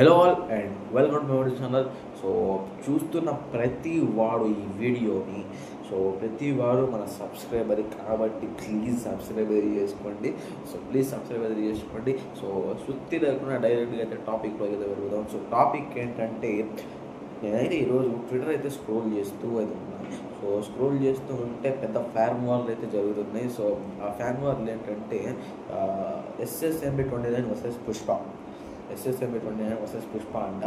Hello all and welcome to our channel. So చూస్తున్న ప్రతి వాడు ఈ వీడియోని ప్రతి వాడు మన సబ్స్క్రైబర్ కాబట్టి ప్లీజ్ సబ్స్క్రైబ్ చేసుకోండి. ప్లీజ్ సబ్స్క్రైబ్ చేసుకోండి. సుత్తి లేకుండా డైరెక్ట్గా అయితే టాపిక్లో అయితే వెళ్దాం. టాపిక్ ఏంటంటే, నేనైతే ఈరోజు ట్విట్టర్ అయితే స్క్రోల్ చేస్తూ అయితే ఉన్నాను. స్క్రోల్ చేస్తూ ఉంటే పెద్ద ఫ్యాన్ వార్లు అయితే జరుగుతున్నాయి. ఆ ఫ్యాన్ వార్లు ఏంటంటే SSMB 29 versus Pushpa. SSMB 29 versus Pushpa అంట.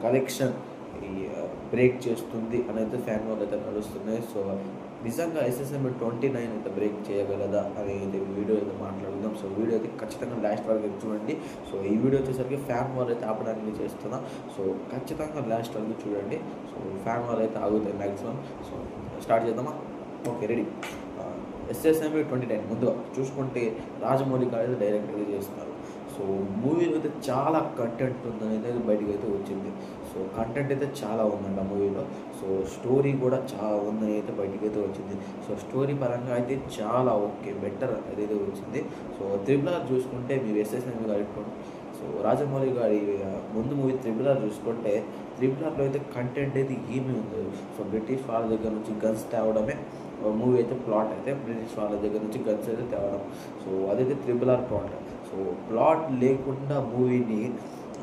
కలెక్షన్ బ్రేక్ చేస్తుంది అనేది ఫ్యాన్ వార్లు అయితే నడుస్తున్నాయి. నిజంగా SSMB 29 అయితే బ్రేక్ చేయగలదా అనేది వీడియో అయితే మాట్లాడుకుందాం. వీడియో అయితే ఖచ్చితంగా లాస్ట్ వరకు చూడండి. ఈ వీడియో వచ్చేసరికి ఫ్యాన్ వార్ అయితే ఆపడానికి చేస్తున్నా. ఖచ్చితంగా లాస్ట్ వరకు చూడండి. ఫ్యాన్ వార్ అయితే ఆగుతాయి మ్యాక్సిమం. స్టార్ట్ చేద్దామా? Okay, ready. SSMB 29 ముందుగా చూసుకుంటే రాజమౌళి గారు అయితే డైరెక్ట్గా చేస్తున్నారు. మూవీలో అయితే చాలా కంటెంట్ ఉందనేది బయటకు అయితే వచ్చింది. కంటెంట్ అయితే చాలా ఉందంట మూవీలో. స్టోరీ కూడా చాలా ఉందని అయితే బయటకు అయితే వచ్చింది. స్టోరీ పరంగా అయితే చాలా ఓకే, బెటర్ అదైతే వచ్చింది. త్రిబుల్ ఆర్ చూసుకుంటే మీరు SSMB గారి రాజమౌళి గారి ముందు మూవీ త్రిబుల్ ఆర్ చూసుకుంటే త్రిబుల్ ఆర్లో అయితే కంటెంట్ అయితే ఏమీ ఉంది. బ్రిటిష్ వాళ్ళ దగ్గర నుంచి గన్స్ తేవడమే మూవీ అయితే ప్లాట్ అయితే బ్రిటిష్ వాళ్ళ దగ్గర నుంచి గన్స్ అయితే తేవడం. అదైతే త్రిబుల్ ఆర్ ప్లాట్. ప్లాట్ లేకుండా మూవీని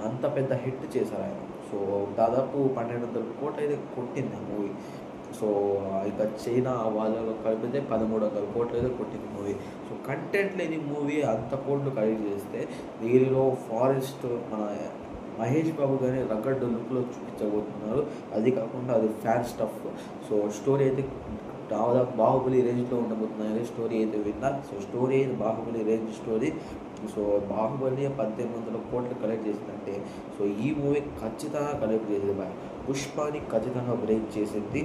అంత పెద్ద హిట్ చేశారు ఆయన. దాదాపు 1200 కోట్లు అయితే కొట్టింది ఆ మూవీ. ఇక చైనా వాళ్ళలో కలిపితే 1300 కోట్లు అయితే కొట్టింది మూవీ. కంటెంట్ లేని మూవీ అంత కోట్లు కలెక్ట్ చేస్తే దీనిలో ఫారెస్ట్ మన మహేష్ బాబు కానీ రగడ్ లుక్లో చూపించబోతున్నారు. అది కాకుండా అది ఫ్యాన్ స్టఫ్. స్టోరీ అయితే దాదాపు బాహుబలి రేంజ్లో ఉండబోతున్నాయి స్టోరీ అయితే విన్నా. స్టోరీ అయితే బాహుబలి రేంజ్ స్టోరీ. బాహుబలి 1800 కోట్లు కలెక్ట్ చేసిందంటే ఈ మూవీ ఖచ్చితంగా కలెక్ట్ చేసేది.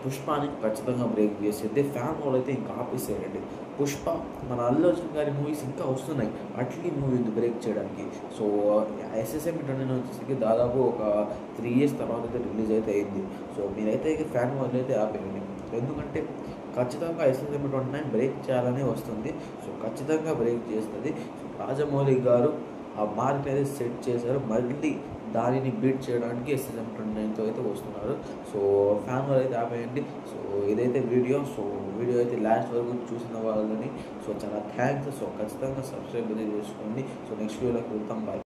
పుష్పాని ఖచ్చితంగా బ్రేక్ చేసింది. ఫ్యాన్ వాల్ అయితే ఇంకా ఆపేసేయండి. పుష్ప మన అల్లు అర్జున్ గారి మూవీస్ ఇంకా వస్తున్నాయి. అట్లీ మూవీ బ్రేక్ చేయడానికి. SSMB 29 వచ్చేసరికి దాదాపు ఒక 3 years తర్వాత అయితే రిలీజ్ అయితే అయింది. మీరైతే ఫ్యాన్ వాల్ అయితే ఆపేయండి. ఎందుకంటే ఖచ్చితంగా SSMB 29 బ్రేక్ చేయాలని వస్తుంది. ఖచ్చితంగా బ్రేక్ చేస్తుంది. రాజమౌళి గారు ఆ మార్క్ అయితే సెట్ చేశారు. మళ్ళీ దానిని బీట్ చేయడానికి SSMB 29తో అయితే వస్తున్నారు. ఫ్యాన్ వాల్ అయితే ఆపేయండి. ఇదైతే వీడియో. వీడియో అయితే లాస్ట్ వరకు చూసిన వాళ్ళని చాలా థ్యాంక్స్. ఖచ్చితంగా సబ్స్క్రైబ్ అయితే చేసుకోండి. నెక్స్ట్ వీడియోలోకి వెళ్తాం. బాయ్.